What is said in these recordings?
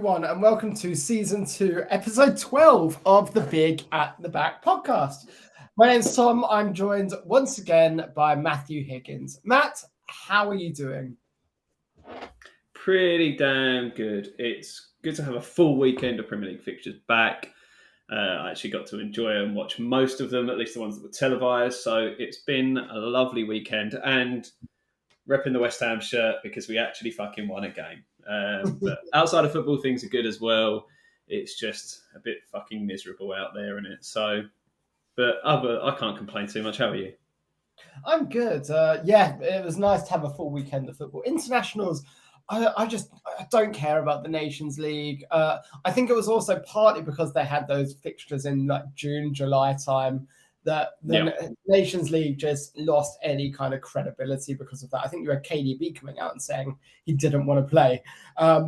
everyone, and welcome to Season 2, Episode 12 of the Big at the Back podcast. My name's Tom. I'm joined once again by Matthew Higgins. Matt, how are you doing? Pretty damn good. It's good to have a full weekend of Premier League fixtures back. I actually got to enjoy and watch most of them, at least the ones that were televised. So it's been a lovely weekend, and repping the West Ham shirt because we actually fucking won a game. But outside of football, things are good as well. It's just a bit fucking miserable out there, isn't it? So, but I can't complain too much. How are you? I'm good. It was nice to have a full weekend of football. Internationals, I don't care about the Nations League. I think it was also partly because they had those fixtures in like June, July time that the Nations League just lost any kind of credibility because of that. I think you had KDB coming out and saying he didn't want to play. I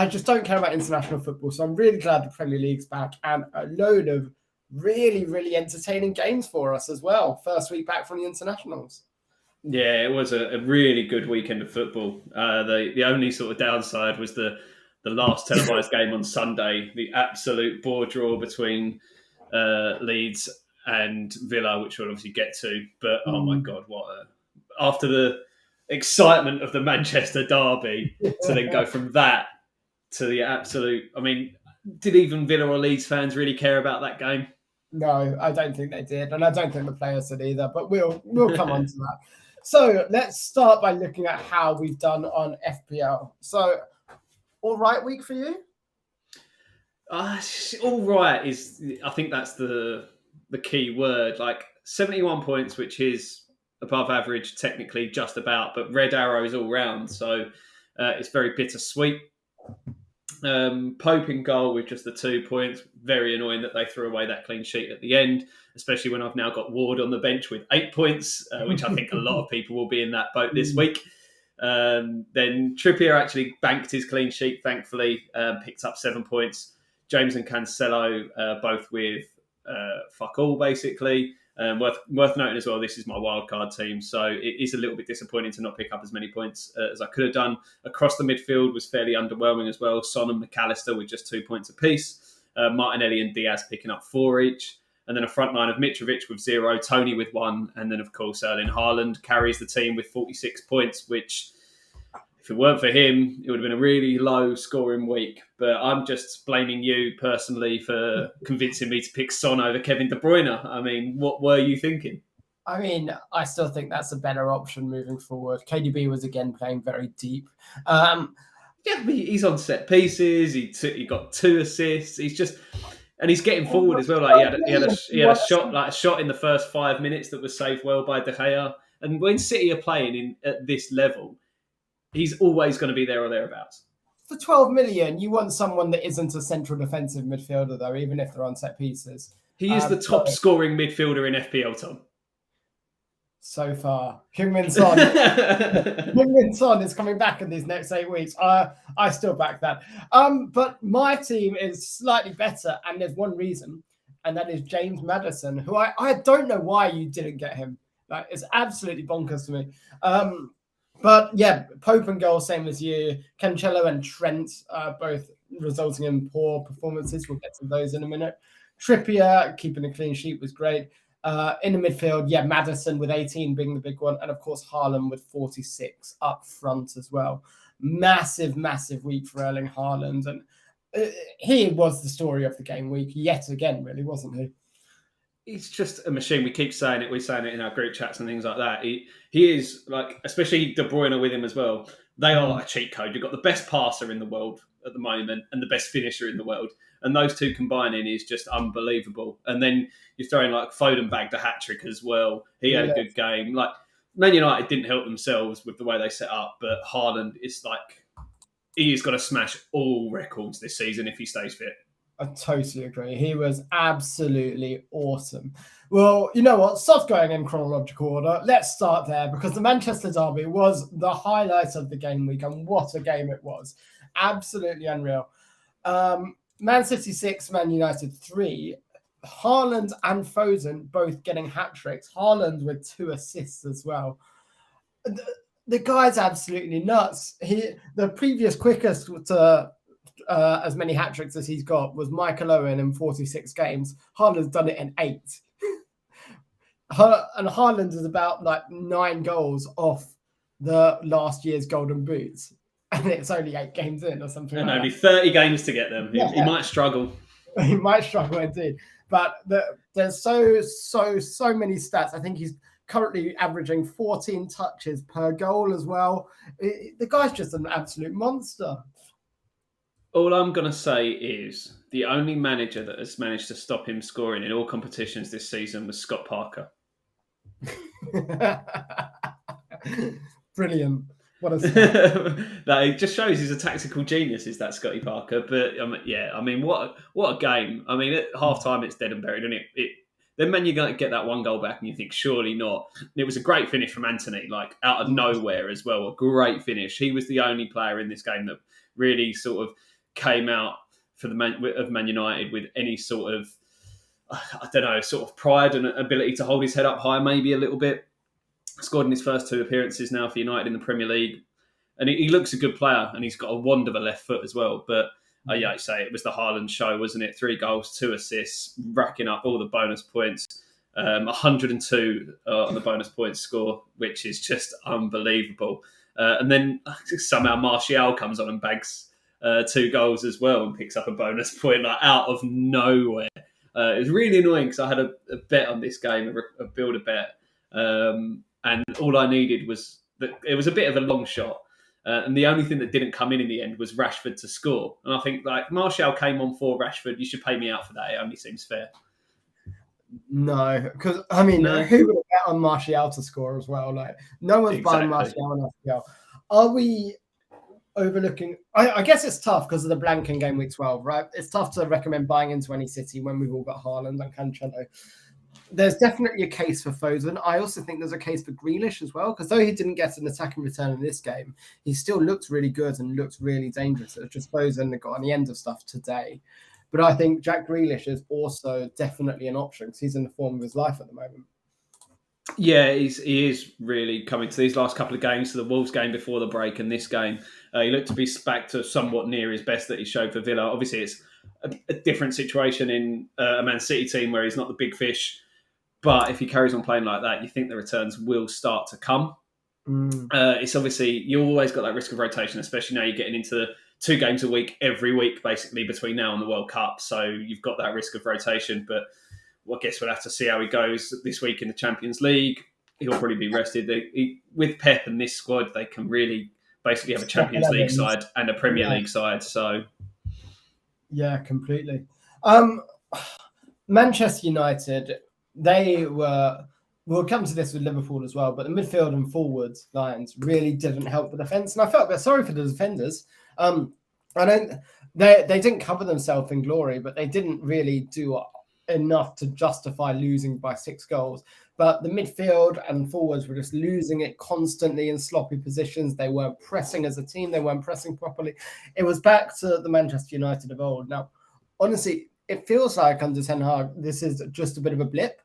just don't care about international football. So I'm really glad the Premier League's back and a load of really, really entertaining games for us as well. First week back from the internationals. Yeah, it was a really good weekend of football. The only sort of downside was the last televised game on Sunday, the absolute bore draw between Leeds and Villa, which we'll obviously get to. But oh my God, after the excitement of the Manchester derby to then go from that to the absolute. I mean, did even Villa or Leeds fans really care about that game? No, I don't think they did, and I don't think the players did either. But we'll come on to that. So let's start by looking at how we've done on FPL. So, all right week for you? All right is, I think that's the key word. Like 71 points, which is above average technically, just about, but red arrows all round. So it's very bittersweet. Pope in goal with just the 2 points. Very annoying that they threw away that clean sheet at the end, especially when I've now got Ward on the bench with 8 points, which I think a lot of people will be in that boat this week. Then Trippier actually banked his clean sheet, thankfully, picked up 7 points. James and Cancelo both with fuck all, basically. Worth noting as well, this is my wildcard team, so it is a little bit disappointing to not pick up as many points as I could have done. Across the midfield was fairly underwhelming as well. Son and Mcallister with just 2 points apiece. Martinelli and Diaz picking up 4 each. And then a front line of Mitrovic with 0, Tony with 1, and then, of course, Erling Haaland carries the team with 46 points, which, if it weren't for him, it would have been a really low-scoring week. But I'm just blaming you personally for convincing me to pick Son over Kevin De Bruyne. I mean, what were you thinking? I mean, I still think that's a better option moving forward. KDB was, again, playing very deep. He's on set pieces. He got 2 assists. And he's getting forward as well. Like he had a shot in the first 5 minutes that was saved well by De Gea. And when City are playing at this level, he's always going to be there or thereabouts. For 12 million, you want someone that isn't a central defensive midfielder, though, even if they're on set pieces. He is the top scoring midfielder in FPL, Tom. So far. Heung-min Son. Heung-min Son is coming back in these next 8 weeks. I still back that. But my team is slightly better, and there's one reason, and that is James Maddison, who I don't know why you didn't get him. Like, it's absolutely bonkers to me. But yeah, Pope and goal, same as you. Cancelo and Trent both resulting in poor performances. We'll get to those in a minute. Trippier keeping a clean sheet was great. In the midfield, Maddison with 18 being the big one. And of course, Haaland with 46 up front as well. Massive, massive week for Erling Haaland. And he was the story of the game week yet again, really, wasn't he? He's just a machine. We keep saying it. We're saying it in our group chats and things like that. He is, like, especially De Bruyne with him as well. They are like a cheat code. You've got the best passer in the world at the moment and the best finisher in the world. And those two combining is just unbelievable. And then you're throwing like Foden bagged a hat-trick as well. He had a good game. Like, Man United didn't help themselves with the way they set up, but Haaland is like, he's got to smash all records this season if he stays fit. I totally agree. He was absolutely awesome. Well, you know what? Stop going in chronological order. Let's start there because the Manchester derby was the highlight of the game week, and what a game it was. Absolutely unreal. Man City 6, Man United 3. Haaland and Foden both getting hat-tricks. Haaland with 2 assists as well. the guy's absolutely nuts. The previous quickest to as many hat-tricks as he's got was Michael Owen in 46 games. Haaland's done it in 8. And Haaland is about like 9 goals off the last year's Golden Boots. And it's only 8 games in or something and like only that. 30 games to get them. Yeah. He might struggle. He might struggle indeed. But there's so many stats. I think he's currently averaging 14 touches per goal as well. The guy's just an absolute monster. All I'm going to say is the only manager that has managed to stop him scoring in all competitions this season was Scott Parker. Brilliant. What a that it just shows he's a tactical genius, is that Scotty Parker. But what a game. I mean, at half time it's dead and buried, and then when you get that one goal back and you think surely not. It was a great finish from Anthony, like out of nowhere as well. A great finish. He was the only player in this game that really sort of came out for the Man United with any sort of, I don't know, sort of pride and ability to hold his head up high, maybe a little bit. Scored in his first 2 appearances now for United in the Premier League. And he looks a good player, and he's got a wand of a left foot as well. But I say it was the Haaland show, wasn't it? 3 goals, 2 assists, racking up all the bonus points. 102 on the bonus points score, which is just unbelievable. And then somehow Martial comes on and bags 2 goals as well and picks up a bonus point like out of nowhere. It was really annoying because I had a bet on this game, a build a bet. And all I needed was that it was a bit of a long shot. And the only thing that didn't come in the end was Rashford to score. And I think like Martial came on for Rashford. You should pay me out for that. It only seems fair. No, because I mean, who would have bet on Martial to score as well? Like, no one's buying Martial and FPL. Are we overlooking? I guess it's tough because of the blank in game week 12, right? It's tough to recommend buying into any City when we've all got Haaland and Cancelo. There's definitely a case for Foden. I also think there's a case for Grealish as well, because though he didn't get an attacking return in this game, he still looked really good and looked really dangerous. It's just Foden that got on the end of stuff today. But I think Jack Grealish is also definitely an option because he's in the form of his life at the moment. Yeah, he is really coming to these last couple of games, to the Wolves game before the break and this game. He looked to be back to somewhat near his best that he showed for Villa. Obviously, it's a different situation in a Man City team where he's not the big fish. But if he carries on playing like that, you think the returns will start to come. It's obviously, you always got that risk of rotation, especially now you're getting into 2 games a week, every week, basically, between now and the World Cup. So you've got that risk of rotation. But I guess we'll have to see how he goes this week in the Champions League. He'll probably be rested. With Pep and this squad, they can really basically have a Champions League side and a Premier League side. So, yeah, completely. Manchester United, we'll come to this with Liverpool as well, but the midfield and forwards lines really didn't help the defence. And I felt a bit sorry for the defenders. They didn't cover themselves in glory, but they didn't really do enough to justify losing by 6 goals. But the midfield and forwards were just losing it constantly in sloppy positions. They weren't pressing as a team. They weren't pressing properly. It was back to the Manchester United of old. Now, honestly, it feels like under Ten Hag, this is just a bit of a blip.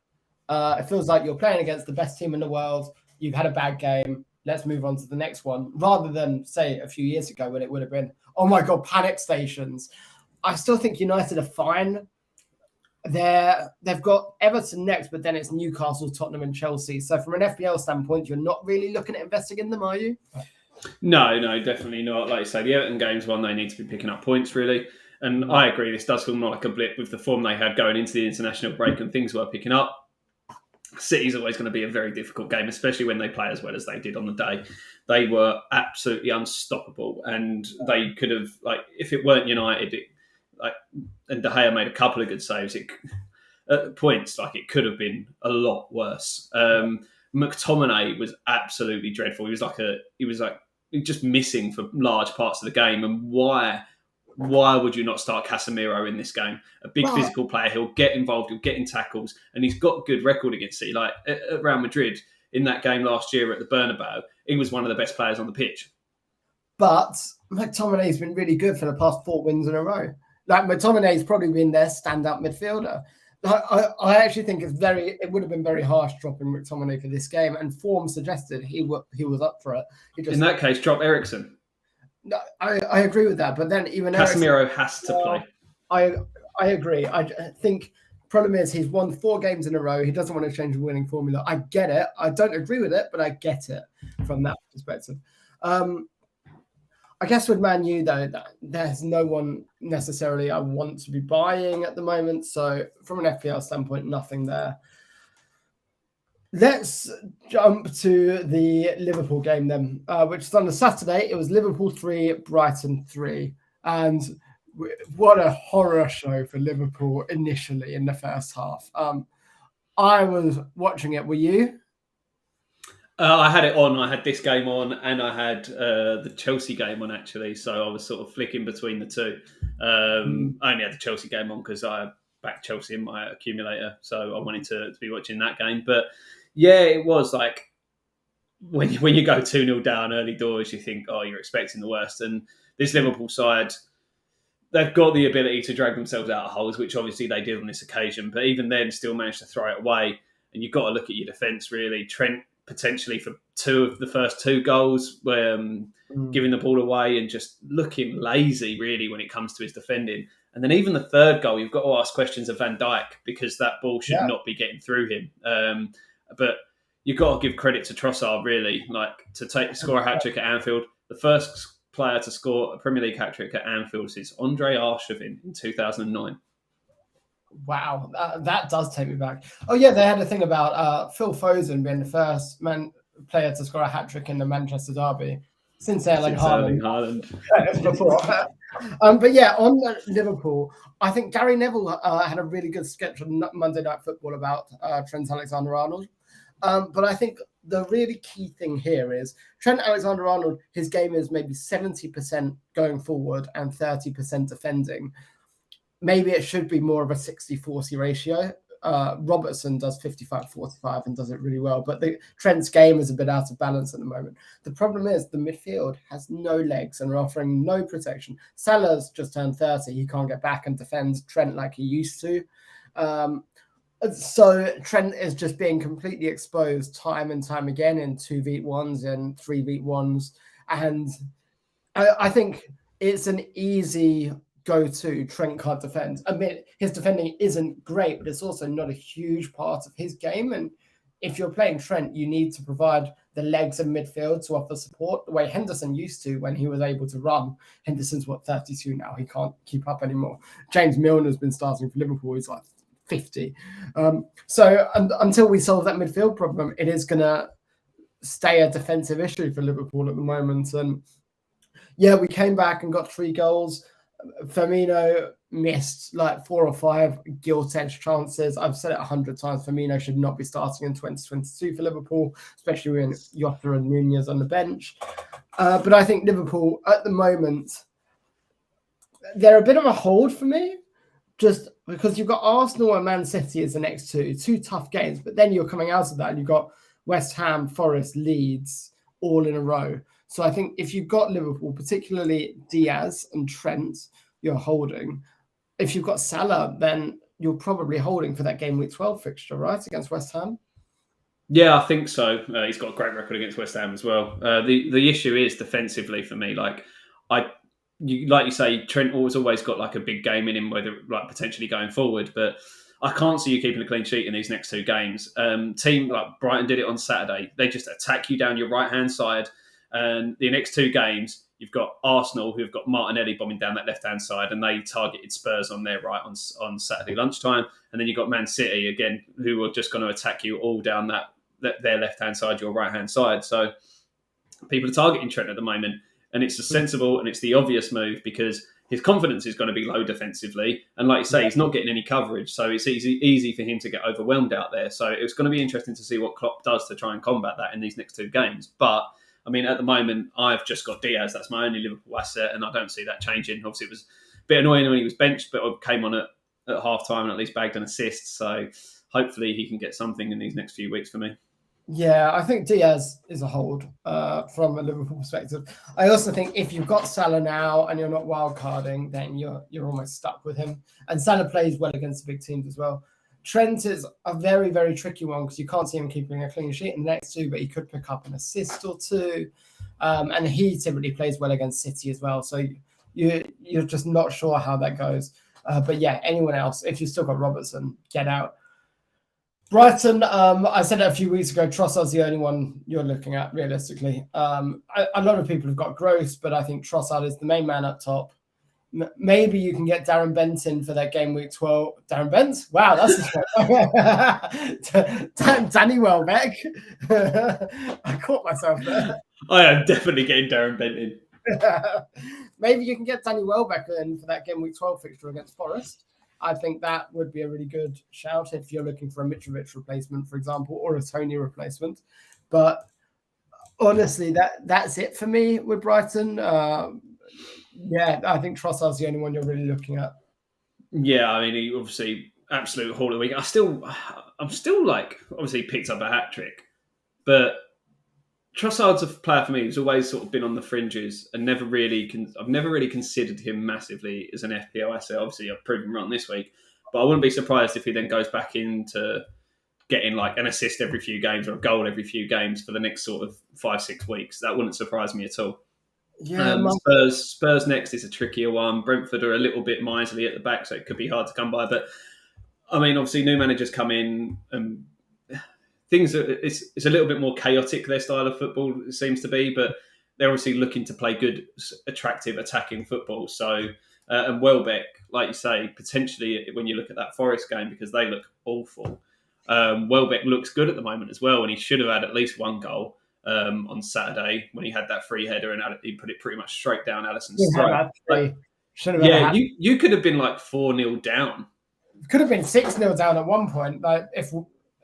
It feels like you're playing against the best team in the world. You've had a bad game. Let's move on to the next one. Rather than, say, a few years ago when it would have been, oh my God, panic stations. I still think United are fine. They've got Everton next, but then it's Newcastle, Tottenham and Chelsea. So from an FPL standpoint, you're not really looking at investing in them, are you? No, definitely not. Like you say, the Everton game's one they need to be picking up points, really. And I agree, this does feel more like a blip with the form they had going into the international break and things were picking up. City's always going to be a very difficult game, especially when they play as well as they did on the day. They were absolutely unstoppable, and they could have, like, if it weren't United, and De Gea made a couple of good saves, at points, like, it could have been a lot worse. McTominay was absolutely dreadful. He was just missing for large parts of the game. And why would you not start Casemiro in this game? A big physical player. He'll get involved. He'll get in tackles. And he's got a good record against City. Like at Real Madrid, in that game last year at the Bernabeu, he was one of the best players on the pitch. But McTominay's been really good for the past 4 wins in a row. Like, McTominay's probably been their stand-up midfielder. I actually think it would have been very harsh dropping McTominay for this game, and form suggested he was up for it. In that case, drop Eriksen. No, I agree with that, but then even Casemiro has to play. I agree. I think problem is he's won 4 games in a row. He doesn't want to change the winning formula. I get it. I don't agree with it, but I get it from that perspective. I guess with Man U, though, there's no one necessarily I want to be buying at the moment. So from an FPL standpoint, nothing there. Let's jump to the Liverpool game then, which is on the Saturday. It was Liverpool 3, Brighton 3. And what a horror show for Liverpool initially in the first half. I was watching it. Were you? I had it on. I had this game on, and I had the Chelsea game on, actually. So I was sort of flicking between the two. I only had the Chelsea game on because I backed Chelsea in my accumulator. So I wanted to be watching that game. But yeah, it was like when you go 2-0 down early doors, you think, oh, you're expecting the worst. And this Liverpool side, they've got the ability to drag themselves out of holes, which obviously they did on this occasion. But even then, still managed to throw it away. And you've got to look at your defence, really. Trent potentially for 2 of the first 2 goals, giving the ball away and just looking lazy, really, when it comes to his defending. And then even the 3rd goal, you've got to ask questions of Van Dijk because that ball should not be getting through him. But you've got to give credit to Trossard, really, like to score a hat-trick at Anfield. The first player to score a Premier League hat-trick at Anfield since Andre Arshavin in 2009. Wow, that does take me back. Oh yeah, they had a thing about Phil Foden being the first player to score a hat-trick in the Manchester derby since Erling Haaland. But yeah, on Liverpool, I think Gary Neville had a really good sketch on Monday Night Football about Trent Alexander-Arnold. But I think the really key thing here is Trent Alexander-Arnold, his game is maybe 70% going forward and 30% defending. Maybe it should be more of a 60-40 ratio. Robertson does 55-45 and does it really well. But Trent's game is a bit out of balance at the moment. The problem is the midfield has no legs and are offering no protection. Salah's just turned 30. He can't get back and defend Trent like he used to. So Trent is just being completely exposed time and time again in 2v1s and 3v1s. And I think it's an easy go-to. Trent can't defend. I mean, his defending isn't great, but it's also not a huge part of his game. And if you're playing Trent, you need to provide the legs in midfield to offer support the way Henderson used to when he was able to run. Henderson's 32 now. He can't keep up anymore. James Milner's been starting for Liverpool. He's like 50. So until we solve that midfield problem, it is going to stay a defensive issue for Liverpool at the moment. And yeah, we came back and got 3 goals. Firmino missed like 4 or 5 gilt-edged chances. I've said it 100 times. Firmino should not be starting in 2022 for Liverpool, especially when Jota and Nunez on the bench. But I think Liverpool at the moment, they're a bit of a hold for me, just because you've got Arsenal and Man City as the next 2 tough games. But then you're coming out of that and you've got West Ham, Forest, Leeds all in a row. So I think if you've got Liverpool, particularly Diaz and Trent, you're holding. If you've got Salah, then you're probably holding for that game week 12 fixture, right, against West Ham? Yeah, I think so. He's got a great record against West Ham as well. The issue is defensively for me. Like you say, Trent always got like a big game in him, whether like potentially going forward, but I can't see you keeping a clean sheet in these next 2 games. Team like Brighton did it on Saturday. They just attack you down your right-hand side. And the next 2 games, you've got Arsenal, who've got Martinelli bombing down that left-hand side, and they targeted Spurs on their right on Saturday lunchtime. And then you've got Man City, again, who are just going to attack you all down their left-hand side, your right-hand side. So people are targeting Trent at the moment, and it's a sensible and it's the obvious move because his confidence is going to be low defensively. And like you say, he's not getting any coverage, so it's easy for him to get overwhelmed out there. So it's going to be interesting to see what Klopp does to try and combat that in these next 2 games. But I mean, at the moment, I've just got Diaz. That's my only Liverpool asset, and I don't see that changing. Obviously, it was a bit annoying when he was benched, but I came on at half-time and at least bagged an assist. So hopefully he can get something in these next few weeks for me. Yeah, I think Diaz is a hold from a Liverpool perspective. I also think if you've got Salah now and you're not wildcarding, then you're almost stuck with him. And Salah plays well against the big teams as well. Trent is a very, very tricky one because you can't see him keeping a clean sheet in the next two, but he could pick up an assist or two. And he typically plays well against City as well. So you're just not sure how that goes. But yeah, anyone else, if you've still got Robertson, get out. Brighton, I said it a few weeks ago, Trossard's the only one you're looking at realistically. A lot of people have got Gross, but I think Trossard is the main man up top. Maybe you can get Darren Bent in for that game week 12. Darren Bent? Wow, that's Danny Welbeck. I caught myself there. I am definitely getting Darren Bent in. Maybe you can get Danny Welbeck in for that game week 12 fixture against Forest. I think that would be a really good shout if you're looking for a Mitrovic replacement, for example, or a Tony replacement. But honestly, that's it for me with Brighton. Yeah, I think Trossard's the only one you're really looking at. Yeah, I mean, he obviously absolute haul of the week. I'm still like, obviously picked up a hat trick, but Trossard's a player for me who's always sort of been on the fringes and I've never really considered him massively as an FPL asset. Obviously, I've proven wrong this week, but I wouldn't be surprised if he then goes back into getting like an assist every few games or a goal every few games for the next sort of 5-6 weeks. That wouldn't surprise me at all. Yeah, Spurs next is a trickier one. Brentford are a little bit miserly at the back, so it could be hard to come by. But I mean, obviously, new managers come in and it's a little bit more chaotic, their style of football seems to be, but they're obviously looking to play good, attractive, attacking football. So, and Welbeck, like you say, potentially when you look at that Forest game, because they look awful, Welbeck looks good at the moment as well, and he should have had at least one goal on Saturday when he had that free header and he put it pretty much straight down Alisson's throat. You could have been like 4-0 down. Could have been 6-0 down at one point, like if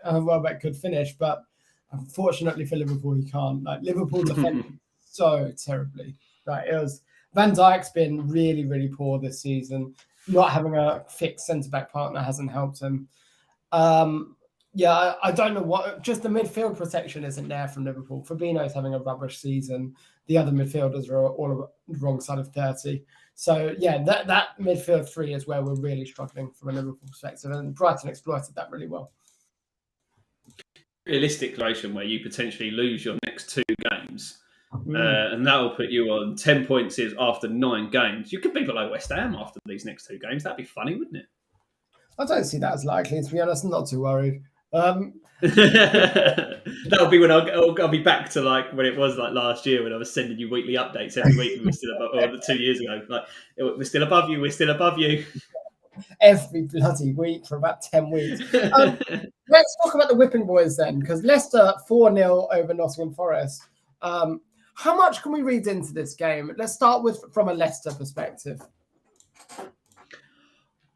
Welbeck could finish, but unfortunately for Liverpool, he can't. Like Liverpool defended so terribly. Like it was Van Dijk's been really, really poor this season. Not having a fixed centre-back partner hasn't helped him. I don't know what. Just the midfield protection isn't there from Liverpool. Fabinho's having a rubbish season. The other midfielders are all on the wrong side of 30. So yeah, that midfield three is where we're really struggling from a Liverpool perspective, and Brighton exploited that really well. Realistic situation where you potentially lose your next 2 games, and that will put you on 10 points after 9 games. You could be below West Ham after these next 2 games. That'd be funny, wouldn't it? I don't see that as likely, to be honest. I'm not too worried. That'll be when I'll be back to like when it was like last year when I was sending you weekly updates every week. We were still above, or 2 years ago. Like we're still above you. We're still above you. Every bloody week for about 10 weeks. Let's talk about the whipping boys then, because Leicester 4-0 over Nottingham Forest. How much can we read into this game? Let's start from a Leicester perspective.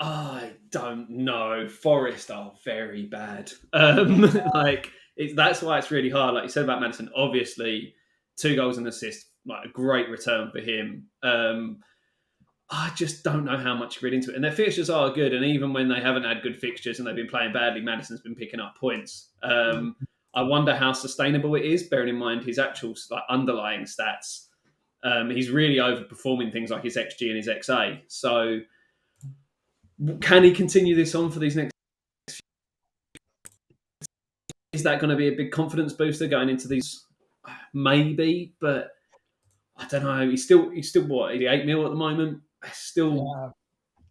I don't know. Forest are very bad. That's why it's really hard. Like you said about Maddison, obviously 2 goals and assist, like a great return for him. I just don't know how much you read into it. And their fixtures are good. And even when they haven't had good fixtures and they've been playing badly, Maddison's been picking up points. I wonder how sustainable it is, bearing in mind his actual underlying stats. He's really overperforming things like his XG and his XA. So can he continue this on for these next few? Is that going to be a big confidence booster going into these? Maybe, but I don't know. He's still what, 88 mil at the moment? Still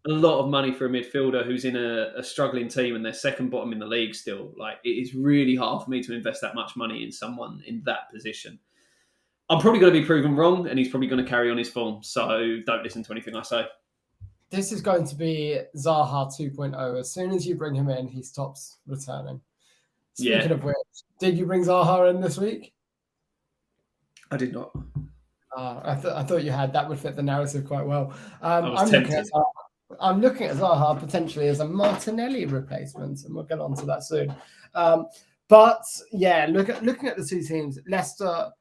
a lot of money for a midfielder who's in a struggling team and they're second bottom in the league still. Like, it is really hard for me to invest that much money in someone in that position. I'm probably going to be proven wrong and he's probably going to carry on his form. So don't listen to anything I say. This is going to be Zaha 2.0. As soon as you bring him in, he stops returning. Speaking of which, did you bring Zaha in this week? I did not. I thought you had. That would fit the narrative quite well. I'm looking at Zaha potentially as a Martinelli replacement, and we'll get on to that soon. But yeah, looking at the 2 teams, Leicester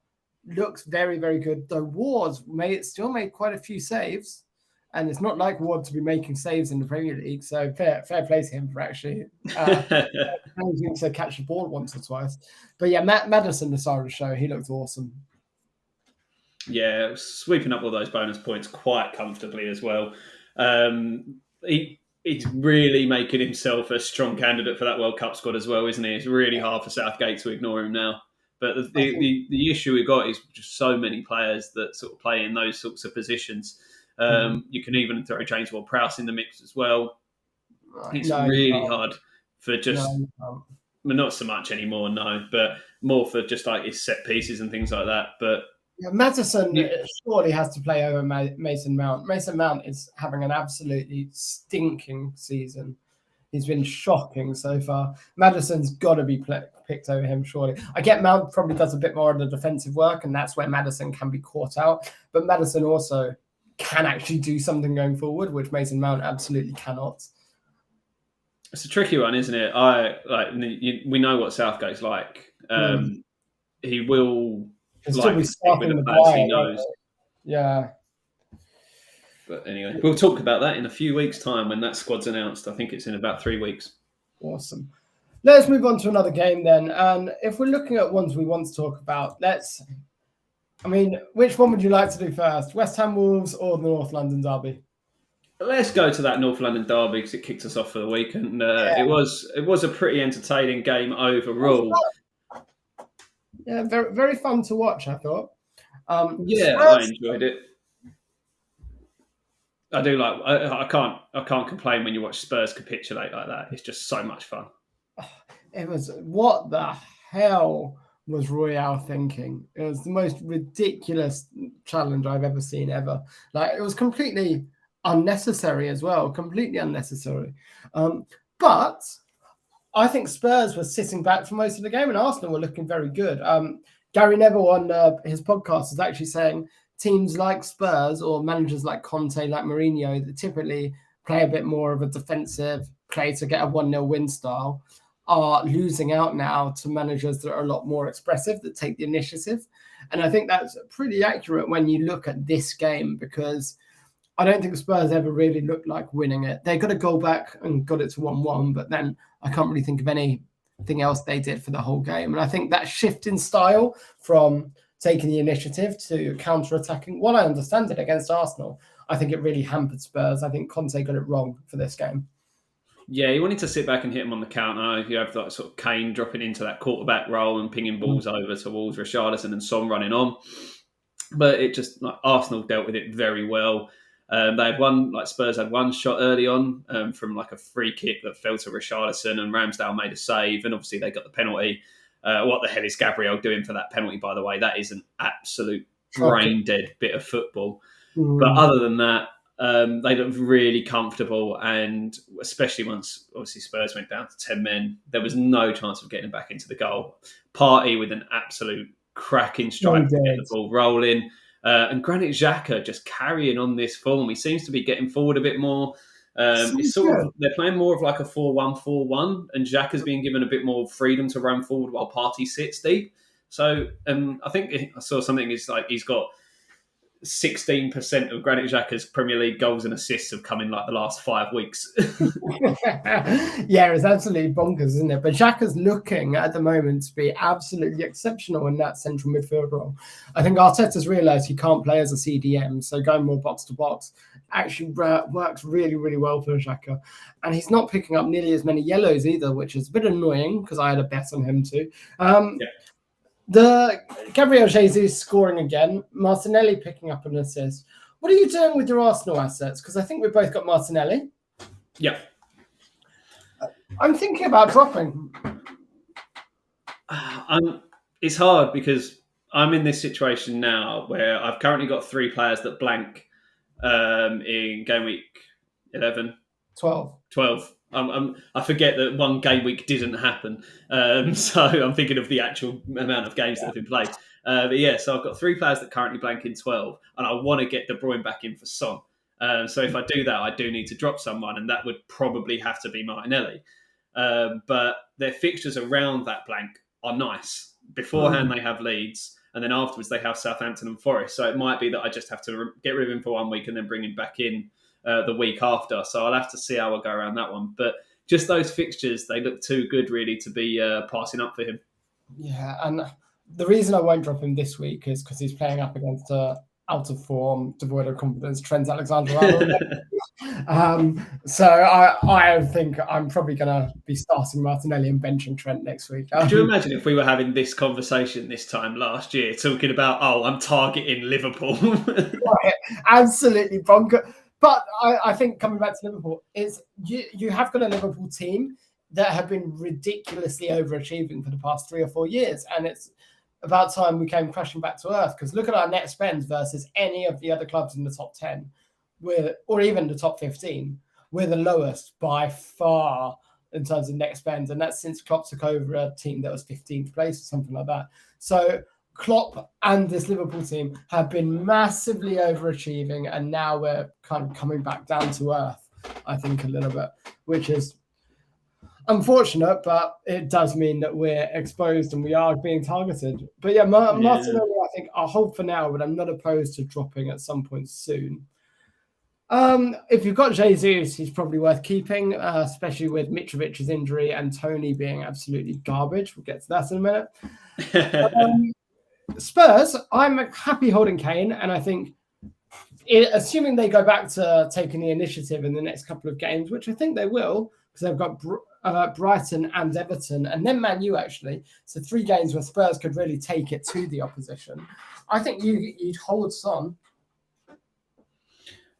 looks very, very good. Though Ward still made quite a few saves, and it's not like Ward to be making saves in the Premier League. So fair play to him for actually managing to catch the ball once or twice. But yeah, Maddison, the star of the show, he looked awesome. Yeah, sweeping up all those bonus points quite comfortably as well. He he's really making himself a strong candidate for that World Cup squad as well, isn't he? It's really hard for Southgate to ignore him now. But the issue we've got is just so many players that sort of play in those sorts of positions. You can even throw James Ward-Prowse in the mix as well. It's really hard for just, not so much anymore, but more for just like his set pieces and things like that. But Maddison surely has to play over Mason Mount. Mason Mount is having an absolutely stinking season. He's been shocking so far. Maddison's got to be picked over him, surely. I get Mount probably does a bit more of the defensive work, and that's where Maddison can be caught out. But Maddison also can actually do something going forward, which Mason Mount absolutely cannot. It's a tricky one, isn't it? We know what Southgate's like. He will like stick with the players he knows. Yeah. But anyway, we'll talk about that in a few weeks' time when that squad's announced. I think it's in about 3 weeks. Awesome. Let's move on to another game then. And if we're looking at ones we want to talk about, which one would you like to do first? West Ham Wolves or the North London Derby? Let's go to that North London Derby because it kicked us off for the week. And it was a pretty entertaining game overall. Yeah, very, very fun to watch, I thought. I enjoyed it. I do like. I can't complain when you watch Spurs capitulate like that. It's just so much fun. It was, what the hell was Royale thinking? It was the most ridiculous challenge I've ever seen ever. Like, it was completely unnecessary as well. Completely unnecessary. But I think Spurs were sitting back for most of the game, and Arsenal were looking very good. Gary Neville on his podcast is actually saying teams like Spurs or managers like Conte, like Mourinho, that typically play a bit more of a defensive play to get a 1-0 win style, are losing out now to managers that are a lot more expressive, that take the initiative. And I think that's pretty accurate when you look at this game, because I don't think Spurs ever really looked like winning it. They got a goal back and got it to 1-1, but then I can't really think of anything else they did for the whole game. And I think that shift in style from taking the initiative to counter-attacking, while I understand it against Arsenal, I think it really hampered Spurs. I think Conte got it wrong for this game. Yeah, he wanted to sit back and hit him on the counter. You have that sort of Kane dropping into that quarterback role and pinging balls over towards Richarlison and Son running on. But it just, Arsenal dealt with it very well. Spurs had one shot early on from a free kick that fell to Richarlison, and Ramsdale made a save, and obviously they got the penalty. What the hell is Gabriel doing for that penalty, by the way? That is an absolute brain-dead bit of football. But other than that, they looked really comfortable, and especially once, obviously, Spurs went down to 10 men, there was no chance of getting back into the goal. Partey with an absolute cracking strike to get the ball rolling. And Granit Xhaka just carrying on this form. He seems to be getting forward a bit more. They're playing more of like a 4-1-4-1, and Xhaka's being given a bit more freedom to run forward while Partey sits deep. So I think I saw something. It's like he's got 16% of Granit Xhaka's Premier League goals and assists have come in the last 5 weeks. Yeah, it's absolutely bonkers, isn't it? But Xhaka's looking at the moment to be absolutely exceptional in that central midfield role. I think Arteta's realised he can't play as a CDM, so going more box to box actually works really, really well for Xhaka. And he's not picking up nearly as many yellows either, which is a bit annoying because I had a bet on him too. The Gabriel Jesus scoring again, Martinelli picking up an assist. What are you doing with your Arsenal assets? Because I think we've both got Martinelli. Yeah. I'm thinking about dropping. It's hard because I'm in this situation now where I've currently got 3 players that blank in game week 11. 12. I forget that one game week didn't happen. So I'm thinking of the actual amount of games that have been played. So I've got 3 players that currently blank in 12, and I want to get De Bruyne back in for Son. So if I do that, I do need to drop someone, and that would probably have to be Martinelli. But their fixtures around that blank are nice. Beforehand, they have Leeds, and then afterwards they have Southampton and Forest. So it might be that I just have to get rid of him for 1 week and then bring him back in the week after. So I'll have to see how I go around that one. But just those fixtures, they look too good really to be passing up for him. Yeah, and the reason I won't drop him this week is because he's playing up against out of form, devoid of confidence, Trent Alexander-Arnold. So I think I'm probably going to be starting Martinelli and benching Trent next week. Could you imagine if we were having this conversation this time last year, talking about, I'm targeting Liverpool? Absolutely bonkers. But I think coming back to Liverpool, is you have got a Liverpool team that have been ridiculously overachieving for the past 3 or 4 years. And it's about time we came crashing back to earth, because look at our net spends versus any of the other clubs in the top 10, or even the top 15. We're the lowest by far in terms of net spends. And that's since Klopp took over a team that was 15th place or something like that. So Klopp and this Liverpool team have been massively overachieving, and now we're kind of coming back down to earth, I think, a little bit, which is unfortunate, but it does mean that we're exposed and we are being targeted. But yeah, Martinelli, I think I'll hold for now, but I'm not opposed to dropping at some point soon. If you've got Jesus, he's probably worth keeping, especially with Mitrovic's injury and Tony being absolutely garbage. We'll get to that in a minute. Spurs, I'm happy holding Kane, and I think, assuming they go back to taking the initiative in the next couple of games, which I think they will, because they've got Brighton and Everton, and then Man U, actually. So 3 games where Spurs could really take it to the opposition. I think you'd hold Son.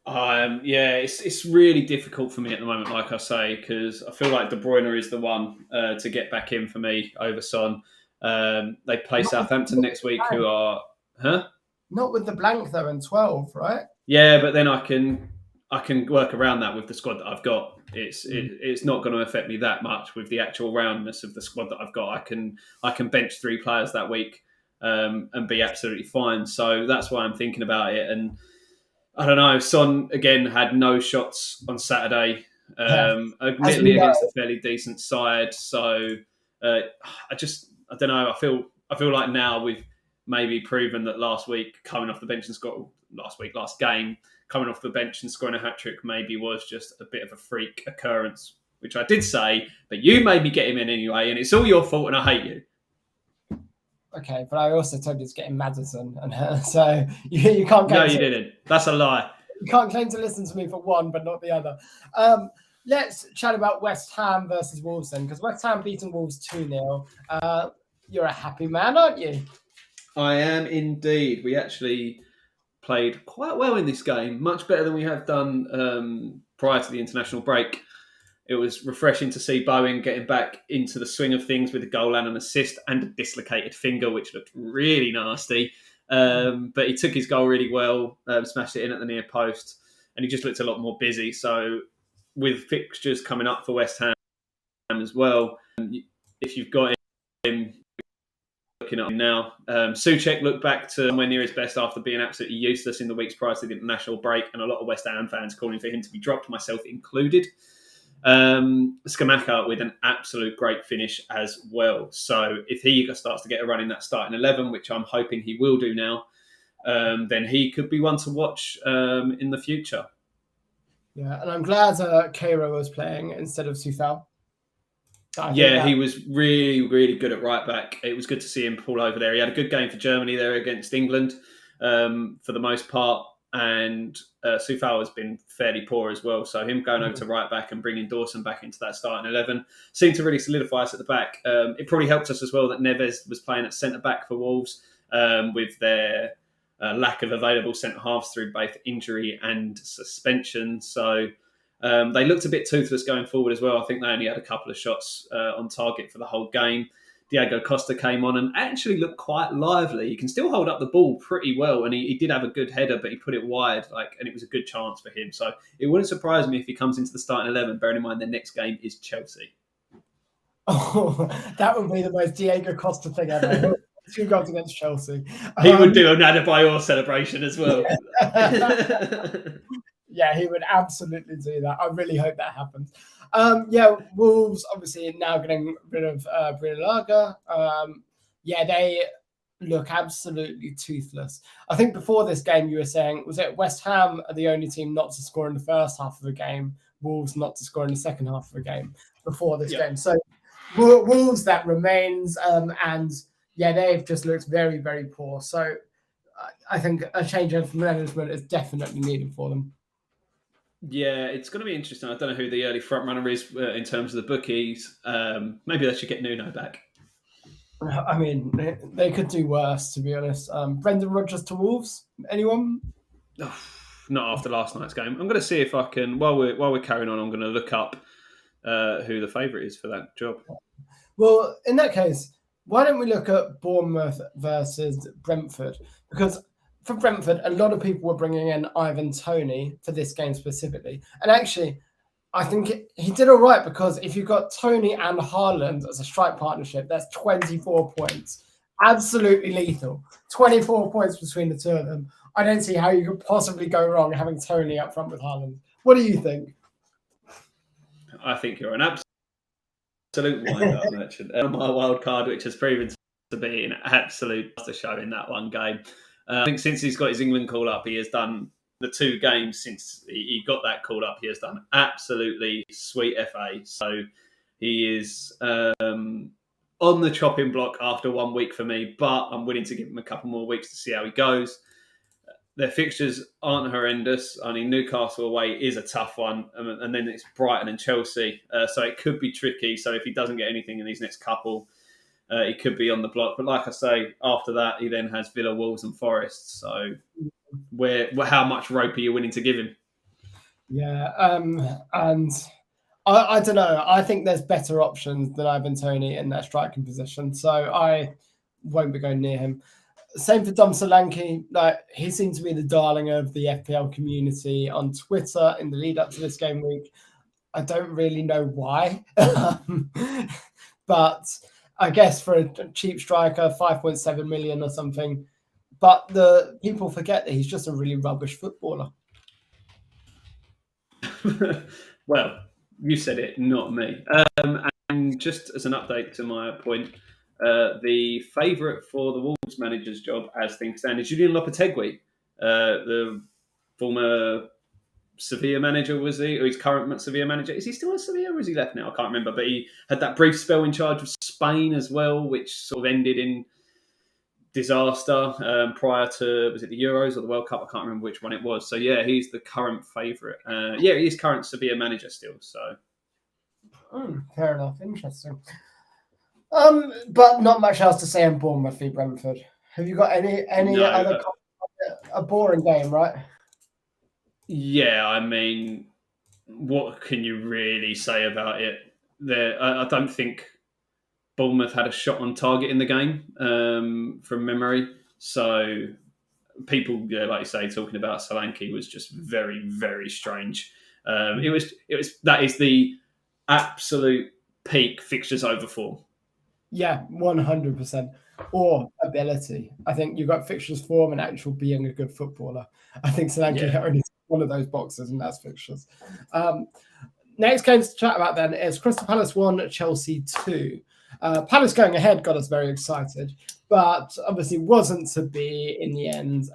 It's really difficult for me at the moment, like I say, because I feel like De Bruyne is the one to get back in for me over Son. They play Southampton next week, who are... Not with the blank, though, in 12, right? Yeah, but then I can work around that with the squad that I've got. It's not going to affect me that much with the actual roundness of the squad that I've got. I can bench 3 players that week and be absolutely fine. So that's why I'm thinking about it. And I don't know, Son, again, had no shots on Saturday, admittedly against a fairly decent side. So I don't know. I feel like now we've maybe proven that last game, coming off the bench and scoring a hat-trick maybe was just a bit of a freak occurrence, which I did say, but you made me get him in anyway, and it's all your fault, and I hate you. Okay, but I also told you to get in Maddison, and so you can't. No, you didn't. That's a lie. You can't claim to listen to me for one, but not the other. Let's chat about West Ham versus Wolves then, because West Ham beating Wolves 2-0. You're a happy man, aren't you? I am indeed. We actually played quite well in this game, much better than we have done prior to the international break. It was refreshing to see Bowen getting back into the swing of things with a goal and an assist and a dislocated finger, which looked really nasty. But he took his goal really well, smashed it in at the near post, and he just looked a lot more busy. So with fixtures coming up for West Ham as well, if you've got him looking up now, Souček looked back to somewhere near his best after being absolutely useless in the weeks prior to the international break, and a lot of West Ham fans calling for him to be dropped, myself included. Scamacca with an absolute great finish as well. So if he starts to get a run in that starting 11, which I'm hoping he will do now, then he could be one to watch in the future. Yeah, and I'm glad Cairo was playing instead of Soufal. He was really, really good at right back. It was good to see him pull over there. He had a good game for Germany there against England for the most part. And Soufal has been fairly poor as well. So him going over to right back and bringing Dawson back into that starting 11 seemed to really solidify us at the back. It probably helped us as well that Neves was playing at centre-back for Wolves with their lack of available centre-halves through both injury and suspension. So they looked a bit toothless going forward as well. I think they only had a couple of shots on target for the whole game. Diego Costa came on and actually looked quite lively. He can still hold up the ball pretty well, and he did have a good header, but he put it wide, and it was a good chance for him. So it wouldn't surprise me if he comes into the starting 11, bearing in mind their next game is Chelsea. Oh, that would be the most Diego Costa thing ever. 2 goals against Chelsea. He would do an Adebayor celebration as well. Yeah, he would absolutely do that. I really hope that happens. Wolves obviously now getting rid of Bruno Laga. They look absolutely toothless. I think before this game you were saying, was it West Ham are the only team not to score in the first half of the game, Wolves not to score in the second half of the game before this game. So Wolves, that remains. They've just looked very, very poor. So I think a change of management is definitely needed for them. Yeah, it's going to be interesting. I don't know who the early front runner is in terms of the bookies. Maybe they should get Nuno back. I mean, they could do worse, to be honest. Brendan Rodgers to Wolves. Anyone? Not after last night's game. I'm going to see if I can. While we're carrying on, I'm going to look up who the favourite is for that job. Well, in that case, why don't we look at Bournemouth versus Brentford? Because for Brentford, a lot of people were bringing in Ivan Toney for this game specifically. And actually, I think he did all right, because if you've got Toney and Haaland as a strike partnership, that's 24 points. Absolutely lethal. 24 points between the two of them. I don't see how you could possibly go wrong having Toney up front with Haaland. What do you think? I think you're an absolute wind-up merchant. My wild card, which has proven to be an absolute show in that one game. I think since he's got his England call-up, he has done the 2 games since he got that call-up. He has done absolutely sweet FA. So he is on the chopping block after 1 week for me, but I'm willing to give him a couple more weeks to see how he goes. Their fixtures aren't horrendous. I mean, Newcastle away is a tough one, and then it's Brighton and Chelsea, so it could be tricky. So if he doesn't get anything in these next couple, he could be on the block. But like I say, after that, he then has Villa, Wolves, and Forest. So how much rope are you willing to give him? Yeah, and I don't know. I think there's better options than Ivan Toney in that striking position, so I won't be going near him. Same for Dom Solanke. Like, he seemed to be the darling of the FPL community on Twitter in the lead up to this game week. I don't really know why, but I guess for a cheap striker, 5.7 million or something. But the people forget that he's just a really rubbish footballer. Well, you said it, not me. And just as an update to my point, the favourite for the Wolves manager's job, as things stand, is Julian Lopetegui, the former Sevilla manager, was he? Or his current Sevilla manager? Is he still at Sevilla or is he left now? I can't remember. But he had that brief spell in charge of Spain as well, which sort of ended in disaster prior to, was it the Euros or the World Cup? I can't remember which one it was. So yeah, he's the current favourite. He's current Sevilla manager still. So fair enough, interesting. But not much else to say on Bournemouth v Brentford. Have you got any other? A boring game, right? Yeah, I mean, what can you really say about it? I don't think Bournemouth had a shot on target in the game from memory. So people, like you say, talking about Solanke was just very, very strange. It was that is the absolute peak fixtures over form. Yeah, 100%. Or ability. I think you've got fixtures form and actual being a good footballer. I think Solanke only one of those boxes, and that's fixtures. Next game to chat about then is Crystal Palace 1, Chelsea 2. Palace going ahead got us very excited, but obviously wasn't to be in the end.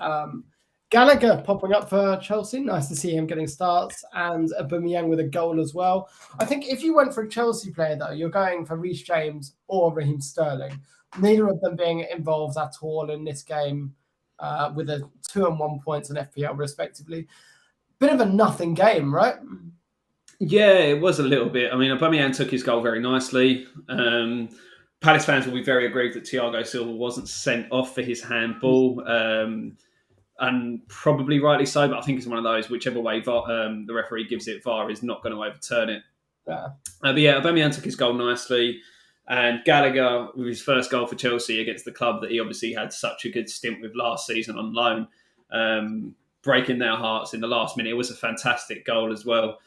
Gallagher popping up for Chelsea. Nice to see him getting starts, and Aubameyang with a goal as well. I think if you went for a Chelsea player, though, you're going for Reece James or Raheem Sterling. Neither of them being involved at all in this game, with a 2 and 1 points on FPL respectively. Bit of a nothing game, right? Yeah, it was a little bit. I mean, Aubameyang took his goal very nicely. Palace fans will be very aggrieved that Thiago Silva wasn't sent off for his handball. And probably rightly so, but I think it's one of those, whichever way the referee gives it, VAR is not going to overturn it. Yeah. But yeah, Aubameyang took his goal nicely, and Gallagher, with his first goal for Chelsea against the club that he obviously had such a good stint with last season on loan, breaking their hearts in the last minute. It was a fantastic goal as well.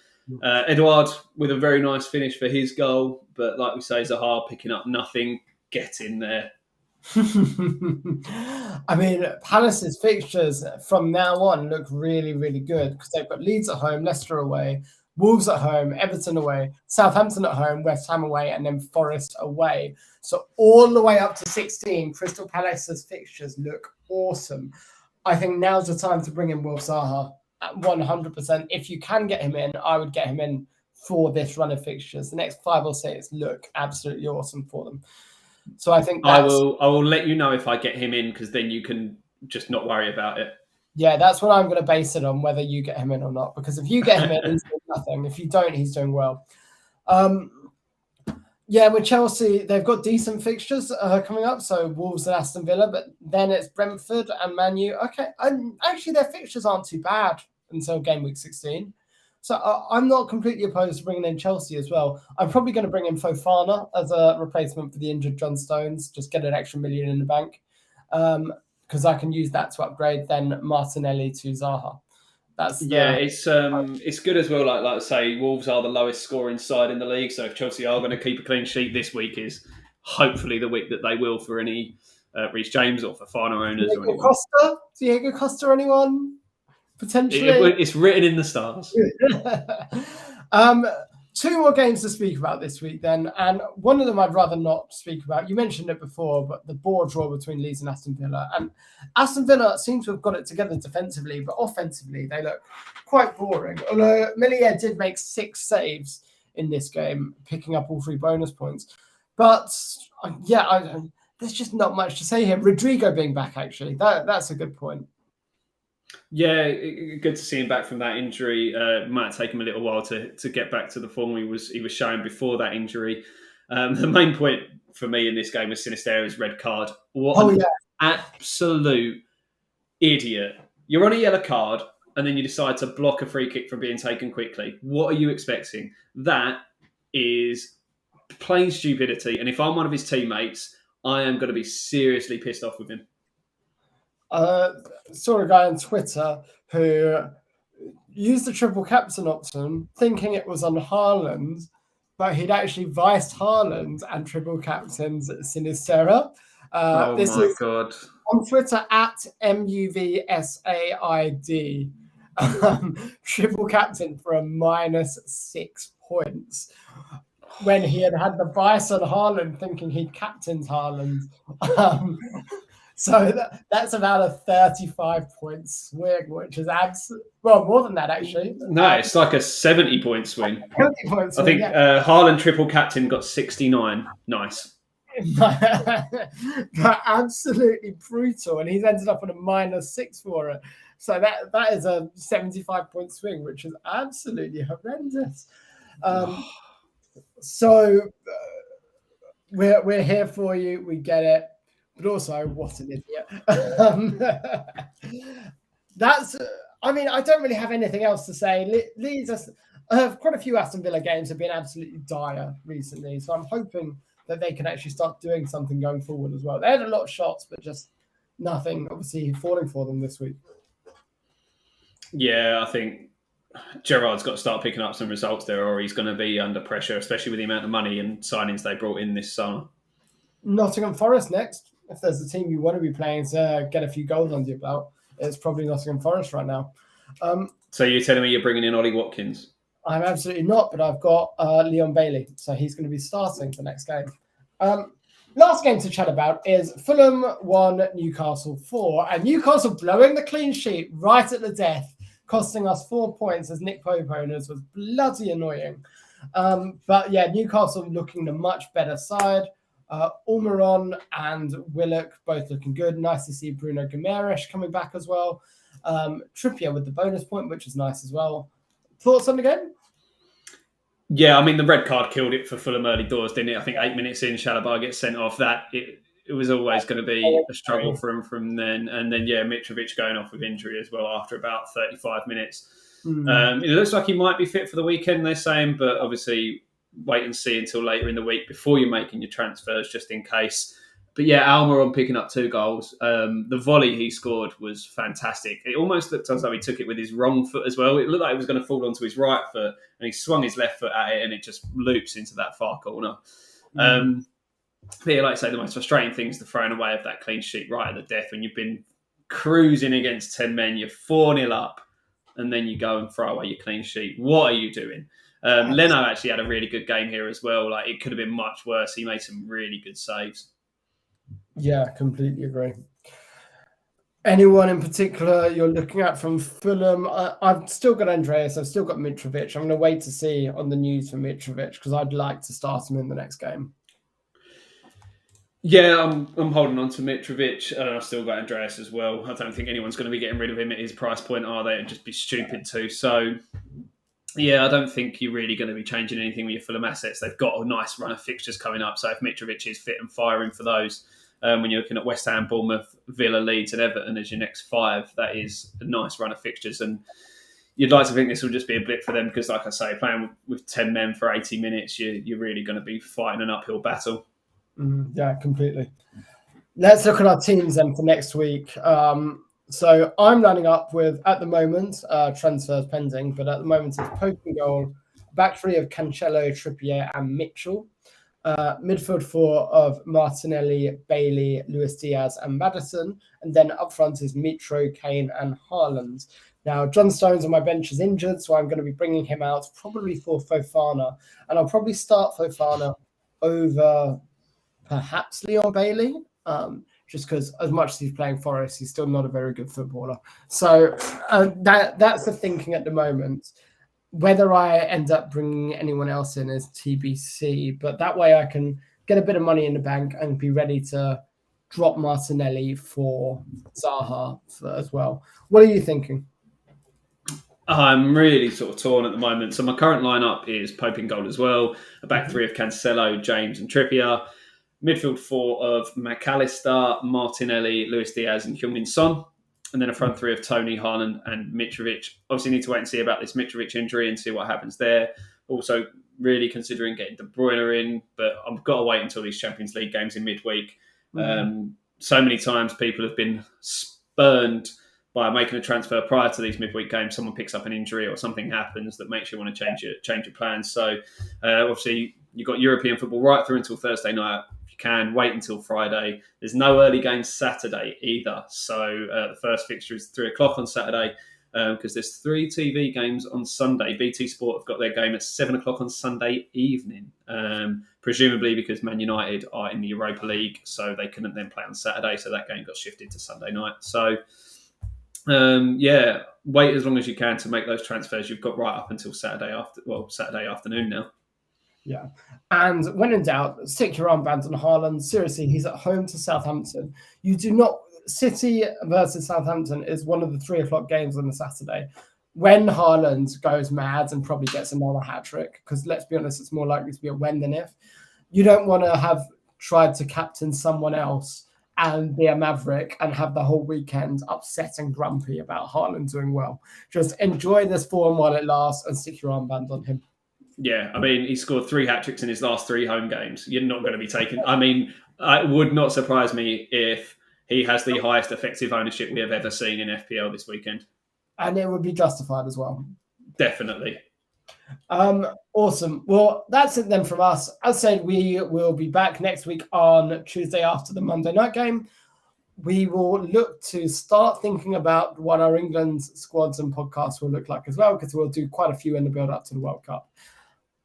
Edouard with a very nice finish for his goal, but like we say, Zaha picking up nothing, get in there. I mean, Palace's fixtures from now on look really, really good because they've got Leeds at home, Leicester away, Wolves at home, Everton away, Southampton at home, West Ham away, and then Forest away. So all the way up to 16, Crystal Palace's fixtures look awesome. I think now's the time to bring in Wilf Zaha at 100%. If you can get him in, I would get him in for this run of fixtures. The next 5 or 6 look absolutely awesome for them. So I think I will let you know if I get him in, because then you can just not worry about it. Yeah, that's what I'm going to base it on, whether you get him in or not. Because if you get him in, he's doing nothing. If you don't, he's doing well. Yeah, with Chelsea, they've got decent fixtures coming up. So Wolves and Aston Villa, but then it's Brentford and Man U. Okay, and actually their fixtures aren't too bad until game week 16. So I'm not completely opposed to bringing in Chelsea as well. I'm probably going to bring in Fofana as a replacement for the injured John Stones, just get an extra million in the bank. Because I can use that to upgrade then Martinelli to Zaha. It's good as well. Like I say, Wolves are the lowest scoring side in the league. So if Chelsea are going to keep a clean sheet, this week is hopefully the week that they will for any Reece James or Fofana owners or anyone. Diego Costa, anyone potentially? It's written in the stars. 2 more games to speak about this week then, and one of them I'd rather not speak about. You mentioned it before, but the bore draw between Leeds and Aston Villa. And Aston Villa seem to have got it together defensively, but offensively they look quite boring. Although Mcallister did make 6 saves in this game, picking up all 3 bonus points. But there's just not much to say here. Rodrigo being back, actually, that's a good point. Yeah, good to see him back from that injury. Might take him a little while to get back to the form he was showing before that injury. The main point for me in this game was Sinisterra's red card. What absolute idiot. You're on a yellow card and then you decide to block a free kick from being taken quickly. What are you expecting? That is plain stupidity. And if I'm one of his teammates, I am going to be seriously pissed off with him. Saw a guy on Twitter who used the triple captain option thinking it was on Haaland, but he'd actually viced Haaland and triple captained Sinisterra. This is God. On Twitter at MUVSAID. Triple captain for a -6 points when he had the vice on Haaland thinking he'd captained Haaland. So that's about a 35-point swing, which is more than that, actually. No, it's like a 70-point swing. 70-point swing, I think Haaland triple captain got 69. Nice. But absolutely brutal, and he's ended up on a -6 for it. So that is a 75-point swing, which is absolutely horrendous. We're here for you. We get it. But also, what an idiot. I don't really have anything else to say. Leeds, quite a few Aston Villa games have been absolutely dire recently. So I'm hoping that they can actually start doing something going forward as well. They had a lot of shots, but just nothing, obviously, falling for them this week. Yeah, I think Gerrard's got to start picking up some results there, or he's going to be under pressure, especially with the amount of money and signings they brought in this summer. Nottingham Forest next. If there's a team you want to be playing to get a few goals under your belt, it's probably Nottingham Forest right now. So you're telling me you're bringing in Ollie Watkins? I'm absolutely not, but I've got Leon Bailey, so he's going to be starting the next game. Last game to chat about is Fulham 1, Newcastle 4, and Newcastle blowing the clean sheet right at the death, costing us 4 points as Nick Pope owners was bloody annoying. But yeah, Newcastle looking the much better side. Almiron and Willock both looking good. Nice to see Bruno Guimaraes coming back as well. Trippier with the bonus point, which is nice as well. Thoughts on the game? Yeah, I mean, the red card killed it for Fulham early doors, didn't it? I think 8 minutes in, Chalobah gets sent off. It was always going to be a struggle for him from then. And then, Mitrovic going off with injury as well after about 35 minutes. It looks like he might be fit for the weekend, they're saying, but obviously wait and see until later in the week before you're making your transfers, just in case. But yeah, Almiron picking up 2 goals. The volley he scored was fantastic. It almost looked as though he took it with his wrong foot as well. It looked like it was going to fall onto his right foot, and he swung his left foot at it, and it just loops into that far corner. But yeah, like I say, the most frustrating thing is the throwing away of that clean sheet right at the death when you've been cruising against 10 men, you're 4-0 up, and then you go and throw away your clean sheet. What are you doing? Leno actually had a really good game here as well. Like, it could have been much worse. He made some really good saves. Yeah, completely agree. Anyone in particular you're looking at from Fulham? I've still got Andreas. I've still got Mitrovic. I'm going to wait to see on the news for Mitrovic because I'd like to start him in the next game. Yeah, I'm holding on to Mitrovic, and I've still got Andreas as well. I don't think anyone's going to be getting rid of him at his price point, are they? It'd just be stupid to. So, yeah, I don't think you're really going to be changing anything with your Fulham assets. They've got a nice run of fixtures coming up. So if Mitrovic is fit and firing for those, when you're looking at West Ham, Bournemouth, Villa, Leeds and Everton as your next 5, that is a nice run of fixtures. And you'd like to think this will just be a blip for them because, like I say, playing with 10 men for 80 minutes, you're really going to be fighting an uphill battle. Yeah, completely. Let's look at our teams then for next week. So I'm lining up with, at the moment, transfers pending, but at the moment it's Pope in goal, back 3 of Cancelo, Trippier and Mitchell, midfield 4 of Martinelli, Bailey, Luis Diaz and Maddison, and then up front is Mitro, Kane and Haaland. Now, John Stones on my bench is injured, so I'm going to be bringing him out probably for Fofana, and I'll probably start Fofana over perhaps Leon Bailey, just because as much as he's playing Forest, he's still not a very good footballer. So that's the thinking at the moment. Whether I end up bringing anyone else in is TBC, but that way I can get a bit of money in the bank and be ready to drop Martinelli for Zaha as well. What are you thinking? I'm really sort of torn at the moment. So my current lineup is Pope in goal as well, a back 3 of Cancelo, James and Trippier, midfield 4 of Mcallister, Martinelli, Luis Diaz and Heung-min Son, and then a front 3 of Tony, Haaland and Mitrovic. Obviously need to wait and see about this Mitrovic injury and see what happens there. Also really considering getting De Bruyne in, but I've got to wait until these Champions League games in midweek. So many times people have been spurned by making a transfer prior to these midweek games. Someone picks up an injury or something happens that makes you want to change your plans. So obviously you've got European football right through until Thursday night. If you can, wait until Friday. There's no early games Saturday either. So the first fixture is 3 o'clock on Saturday because there's 3 TV games on Sunday. BT Sport have got their game at 7 o'clock on Sunday evening, presumably because Man United are in the Europa League, so they couldn't then play on Saturday. So that game got shifted to Sunday night. So wait as long as you can to make those transfers. You've got right up until Saturday afternoon now. Yeah. And when in doubt, stick your armband on Haaland. Seriously, he's at home to Southampton. You do not... City versus Southampton is one of the 3 o'clock games on the Saturday. When Haaland goes mad and probably gets another hat-trick, because let's be honest, it's more likely to be a when than if, you don't want to have tried to captain someone else and be a maverick and have the whole weekend upset and grumpy about Haaland doing well. Just enjoy this form while it lasts and stick your armband on him. Yeah, I mean, he scored 3 hat-tricks in his last 3 home games. You're not going to be taken. I mean, it would not surprise me if he has the highest effective ownership we have ever seen in FPL this weekend. And it would be justified as well. Definitely. Awesome. Well, that's it then from us. As I said, we will be back next week on Tuesday after the Monday night game. We will look to start thinking about what our England squads and podcasts will look like as well, because we'll do quite a few in the build up to the World Cup.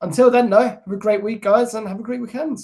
Until then, though, have a great week, guys, and have a great weekend.